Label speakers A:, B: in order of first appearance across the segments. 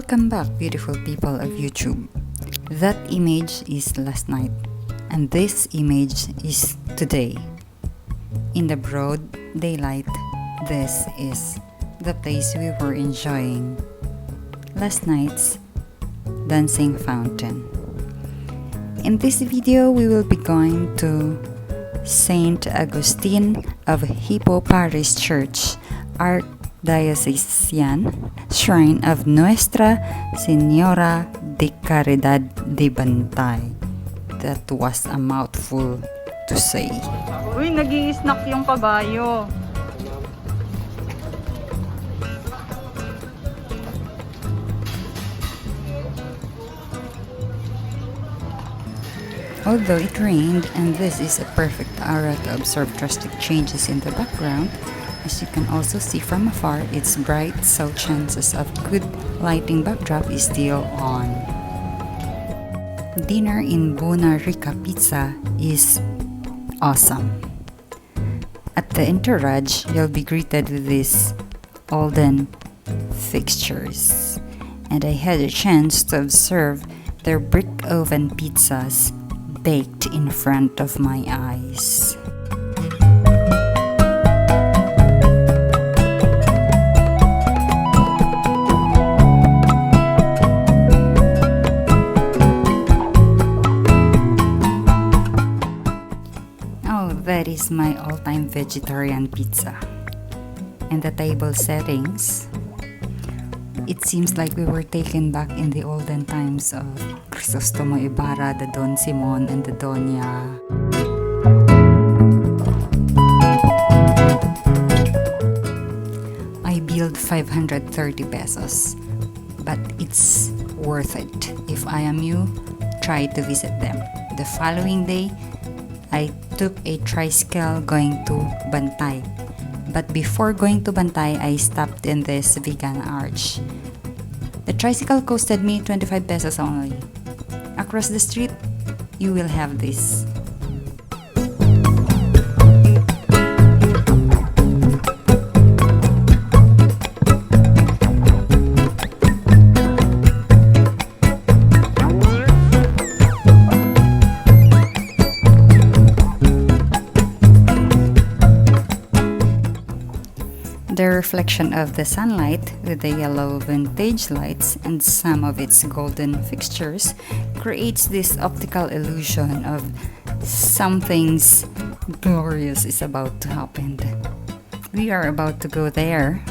A: Welcome back, beautiful people of YouTube. That image is last night, and this image is today. In the broad daylight, this is the place we were enjoying last night's dancing fountain. In this video, we will be going to Saint Augustine of Hippo Parish Church, Archdiocesan Shrine of Nuestra Señora de Caridad de Bantay. That was a mouthful to say.
B: Uy, nag-i-snack yung kabayo.
A: Although it rained, and this is a perfect area to observe drastic changes in the background, as you can also see from afar, it's bright, so chances of good lighting backdrop is still on. Dinner in Buona Rica Pizza is awesome. At the entourage, you'll be greeted with these olden fixtures, and I had a chance to observe their brick oven pizzas baked in front of my eyes. Oh, that is my all-time vegetarian pizza. And the table settings, it seems like we were taken back in the olden times of Crisologo Ibarra, the Don Simon, and the Doña. I billed 530 pesos, but it's worth it. If I am you, try to visit them. The following day, I took a tricycle going to Bantay. But before going to Bantay, I stopped in this Vigan Arch. The tricycle costed me 25 pesos only. Across the street, you will have this. The reflection of the sunlight with the yellow vintage lights and some of its golden fixtures creates this optical illusion of something's glorious is about to happen. We are about to go there.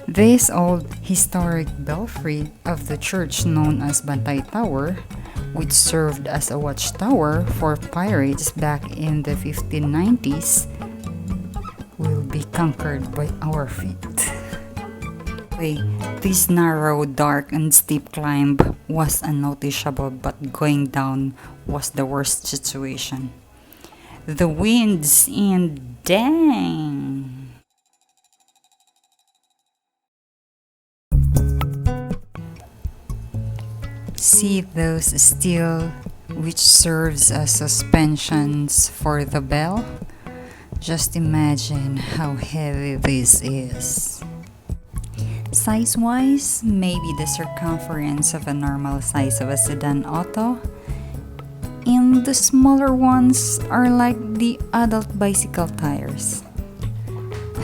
A: This old historic belfry of the church known as Bantay Tower, which served as a watchtower for pirates back in the 1590s, will be conquered by our feet. This narrow, dark, and steep climb was unnoticeable, but going down was the worst situation. The winds and dang! See those steel which serves as suspensions for the bell? Just imagine how heavy this is. Size-wise, maybe the circumference of a normal size of a sedan auto, and the smaller ones are like the adult bicycle tires.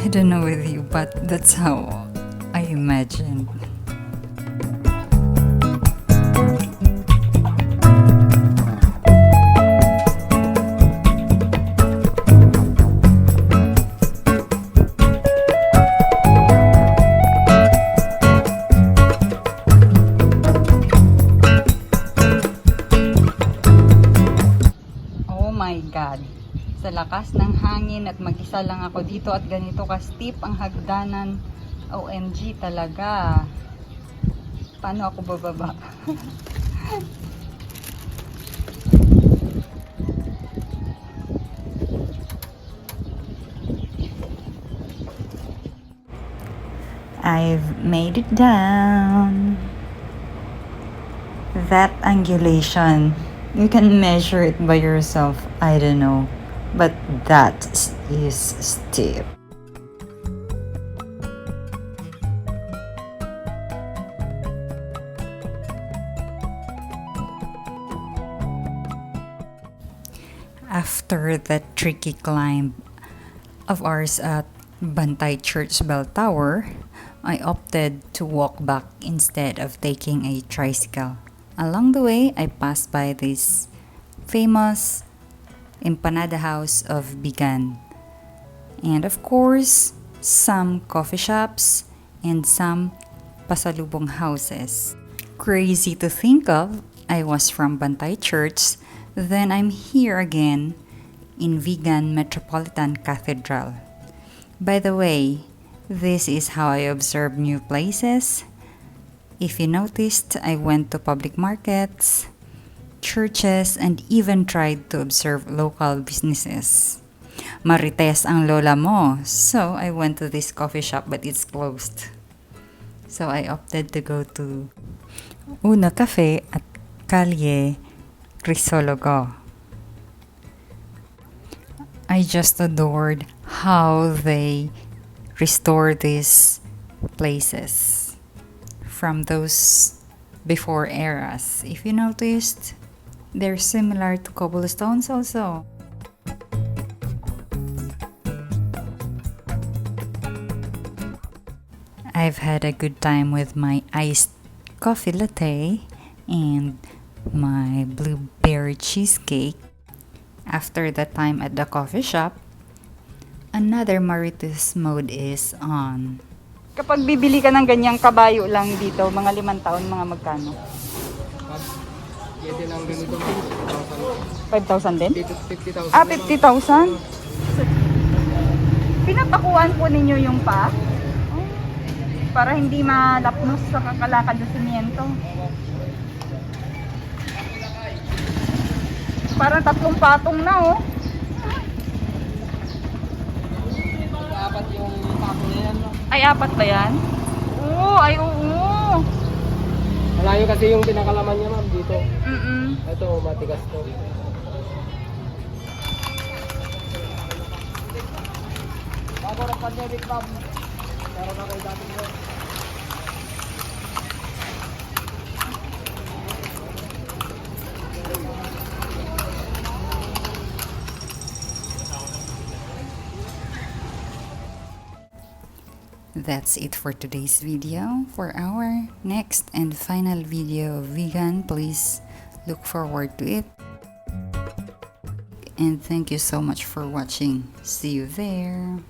A: I don't know with you, but that's how I imagine. God. Sa lakas ng hangin at mag-isa lang ako dito at ganito ka-steep ang hagdanan. OMG talaga. Paano ako bababa? I've made it down. That angulation, you can measure it by yourself, I don't know, but that is steep. After that tricky climb of ours at Bantay Church Bell Tower, I opted to walk back instead of taking a tricycle. Along the way, I passed by this famous empanada house of Vigan, and of course, some coffee shops and some pasalubong houses. Crazy to think of, I was from Bantay Church, then I'm here again in Vigan Metropolitan Cathedral. By the way, this is how I observe new places. If you noticed, I went to public markets, churches, and even tried to observe local businesses. Marites ang lola mo, so I went to this coffee shop but it's closed. So I opted to go to Una Cafe at Calle, Crisologo. I just adored how they restore these places from those before eras. If you noticed, they're similar to cobblestones also. I've had a good time with my iced coffee latte and my blueberry cheesecake. After the time at the coffee shop, another Marites mode is on.
B: Kapag bibili ka ng ganyang kabayo lang dito, mga 5 taon, mga magkano?
C: Pwede lang ganito
B: 5,000 din?
C: 50,000.
B: 50,000? Pinapakuan po ninyo yung pa? Para hindi malapnos sa kakalakad ng simyento. Parang 3 patong na, oh.
C: Apat yung pako na yan.
B: Ay, 4 ba yan? Oo, ay oo.
C: Malayo kasi yung pinakalaman niya, ma'am, dito. Ito, matigas to. Bago na pandemic, ma'am. Meron na kayo dating mo.
A: That's it for today's video. For our next and final video of Vigan, please look forward to it. And thank you so much for watching. See you there.